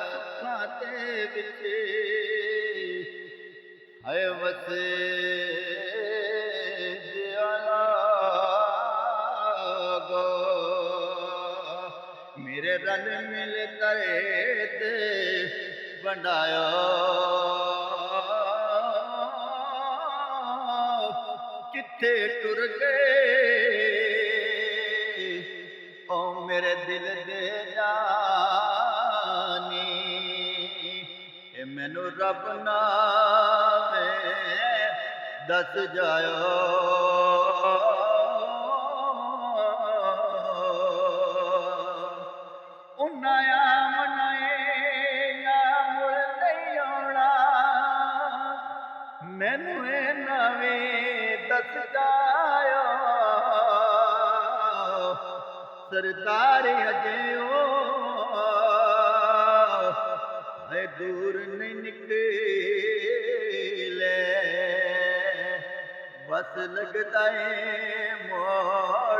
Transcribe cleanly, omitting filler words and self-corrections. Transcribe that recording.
ਸੁੱਖਾਂ ਦੇ ਵਿੱਚ ਹੈ ਵਸੇ ਜਿਆ ਗੋ ਮੇਰੇ ਰਲ ਮਿਲ ਤਰੇ ਤੇ ਵੰਡਾਇਆ ਕਿੱਥੇ ਟੁਰ ਗਏ ਓ ਮੇਰੇ ਦਿਲ ਦੇ ਜਾਨੀ ਇਹ ਮੈਨੂੰ ਰੱਬ ਨਾਮੇ ਦੱਸ ਜਾਇਓ ਉਹਨਾਂ ਮਨਾਏ ਆ ਮੁੜ ਨਹੀਂ ਆਉਣਾ ਮੈਨੂੰ ਇਹ ਨਵੇਂ ਦੱਸ ਜਾਇਓ ਸਰਦਾਰ ਅਜਿਓ ਹੈ ਦੂਰ ਨਹੀਂ ਨਿਕਲੇ ਬਸ ਲੱਗਦਾ ਏ ਮੋਹ